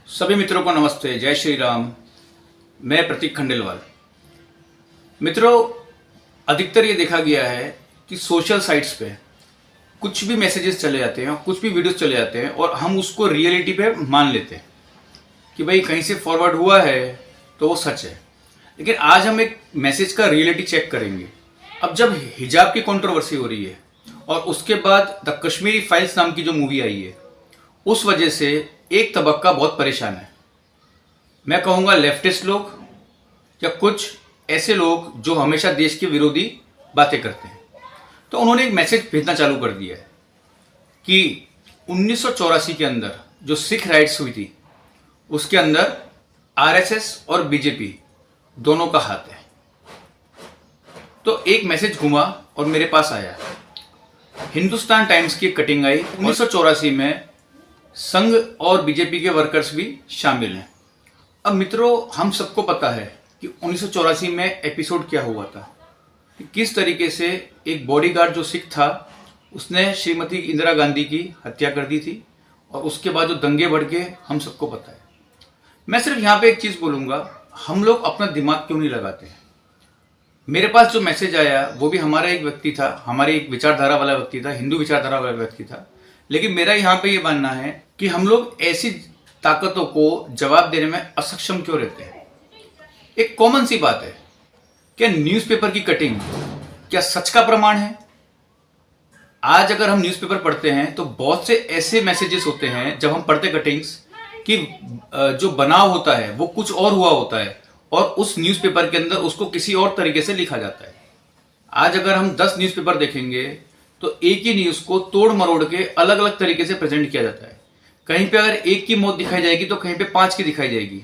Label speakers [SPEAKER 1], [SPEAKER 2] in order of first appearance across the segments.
[SPEAKER 1] सभी मित्रों को नमस्ते, जय श्री राम। मैं प्रतीक खंडेलवाल। मित्रों, अधिकतर ये देखा गया है कि सोशल साइट्स पे कुछ भी मैसेजेस चले जाते हैं, कुछ भी वीडियोस चले जाते हैं और हम उसको रियलिटी पे मान लेते हैं कि भाई कहीं से फॉरवर्ड हुआ है तो वो सच है। लेकिन आज हम एक मैसेज का रियलिटी चेक करेंगे। अब जब हिजाब की कंट्रोवर्सी हो रही है और उसके बाद द कश्मीरी फाइल्स नाम की जो मूवी आई है, उस वजह से एक तबक्का बहुत परेशान है। मैं कहूँगा लेफ्टिस्ट लोग या कुछ ऐसे लोग जो हमेशा देश के विरोधी बातें करते हैं। तो उन्होंने एक मैसेज भेजना चालू कर दिया है कि 1984 के अंदर जो सिख राइट्स हुई थी उसके अंदर आरएसएस और बीजेपी दोनों का हाथ है। तो एक मैसेज घुमा और मेरे पास आया। हिंदुस्तान टाइम्स की कटिंग आई। 1984 में संघ और बीजेपी के वर्कर्स भी शामिल हैं। अब मित्रों, हम सबको पता है कि 1984 में एपिसोड क्या हुआ था, कि किस तरीके से एक बॉडीगार्ड जो सिख था उसने श्रीमती इंदिरा गांधी की हत्या कर दी थी और उसके बाद जो दंगे भड़के हम सबको पता है। मैं सिर्फ यहाँ पे एक चीज़ बोलूँगा, हम लोग अपना दिमाग क्यों नहीं लगाते हैं। मेरे पास जो मैसेज आया वो भी हमारा एक व्यक्ति था, हमारी एक विचारधारा वाला व्यक्ति था, हिंदू विचारधारा वाला व्यक्ति था। लेकिन मेरा यहाँ पे ये मानना है कि हम लोग ऐसी ताकतों को जवाब देने में असक्षम क्यों रहते हैं। एक कॉमन सी बात है, क्या न्यूज़पेपर की कटिंग क्या सच का प्रमाण है? आज अगर हम न्यूज़पेपर पढ़ते हैं तो बहुत से ऐसे मैसेजेस होते हैं जब हम पढ़ते कटिंग्स कि जो बनाव होता है वो कुछ और हुआ होता है और उस न्यूज़पेपर के अंदर उसको किसी और तरीके से लिखा जाता है। आज अगर हम 10 न्यूज़पेपर देखेंगे तो एक ही न्यूज़ को तोड़ मरोड़ के अलग अलग तरीके से प्रेजेंट किया जाता है। कहीं पे अगर एक की मौत दिखाई जाएगी तो कहीं पे 5 की दिखाई जाएगी,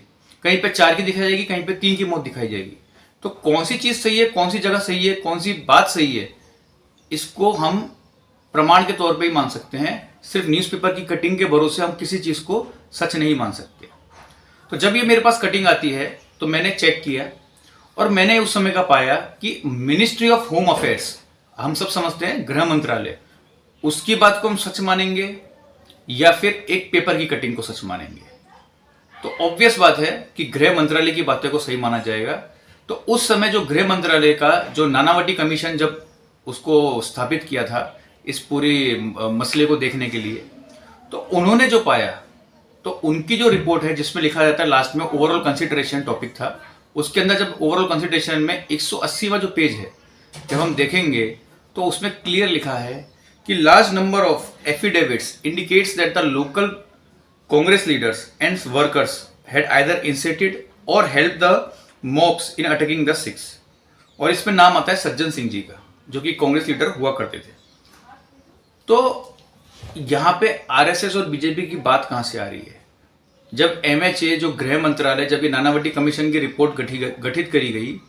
[SPEAKER 1] कहीं पे 4 की दिखाई जाएगी, कहीं पे 3 की मौत दिखाई जाएगी। तो कौन सी चीज़ सही है, कौन सी जगह सही है, कौन सी बात सही है, इसको हम प्रमाण के तौर पे ही मान सकते हैं। सिर्फ न्यूज़पेपर की कटिंग के भरोसे हम किसी चीज़ को सच नहीं मान सकते। तो जब ये मेरे पास कटिंग आती है तो मैंने चेक किया और मैंने उस समय का पाया कि मिनिस्ट्री ऑफ होम अफेयर्स, हम सब समझते हैं गृह मंत्रालय, उसकी बात को हम सच मानेंगे या फिर एक पेपर की कटिंग को सच मानेंगे। तो ऑब्वियस बात है कि गृह मंत्रालय की बातें को सही माना जाएगा। तो उस समय जो गृह मंत्रालय का जो नानावटी कमीशन जब उसको स्थापित किया था इस पूरी मसले को देखने के लिए, तो उन्होंने जो पाया, तो उनकी जो रिपोर्ट है जिसमें लिखा जाता है लास्ट में ओवरऑल कंसिडरेशन टॉपिक था, उसके अंदर जब ओवरऑल कंसिडरेशन में 180वां जो पेज है जब हम देखेंगे तो उसमें क्लियर लिखा है कि large number of affidavits indicates that the local Congress leaders and workers had either incited or help the mobs in attacking the Sikhs. और इसमें नाम आता है सज्जन सिंह जी का, जो कि कांग्रेस लीडर हुआ करते थे। तो यहाँ पे आरएसएस और बीजेपी की बात कहाँ से आ रही है? जब एमएचए जो गृह मंत्रालय, जब ये नानावटी कमीशन की रिपोर्ट गठित करी गई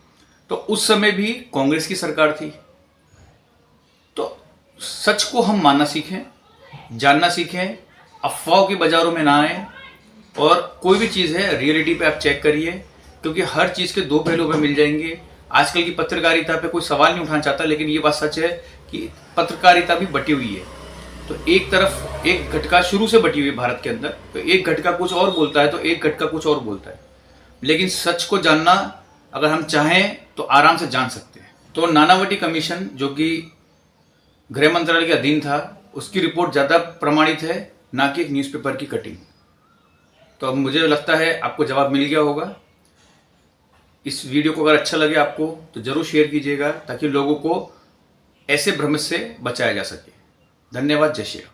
[SPEAKER 1] तो उस समय भी कांग्रेस की सरकार थी। तो सच को हम मानना सीखें, जानना सीखें, अफवाहों के बाजारों में ना आए और कोई भी चीज़ है रियलिटी पे आप चेक करिए, क्योंकि हर चीज़ के दो पहलू पे मिल जाएंगे। आजकल की पत्रकारिता पे कोई सवाल नहीं उठाना चाहता, लेकिन ये बात सच है कि पत्रकारिता भी बटी हुई है। तो एक तरफ एक घटका शुरू से बटी हुई है भारत के अंदर, तो एक घटका कुछ और बोलता है तो एक घटका कुछ और बोलता है। लेकिन सच को जानना अगर हम चाहें तो आराम से जान सकते हैं। तो नानावटी कमीशन जो कि गृह मंत्रालय के अधीन था, उसकी रिपोर्ट ज़्यादा प्रमाणित है, ना कि एक न्यूज़पेपर की कटिंग। तो अब मुझे लगता है आपको जवाब मिल गया होगा। इस वीडियो को अगर अच्छा लगे आपको तो ज़रूर शेयर कीजिएगा, ताकि लोगों को ऐसे भ्रम से बचाया जा सके। धन्यवाद। जय श्री राम।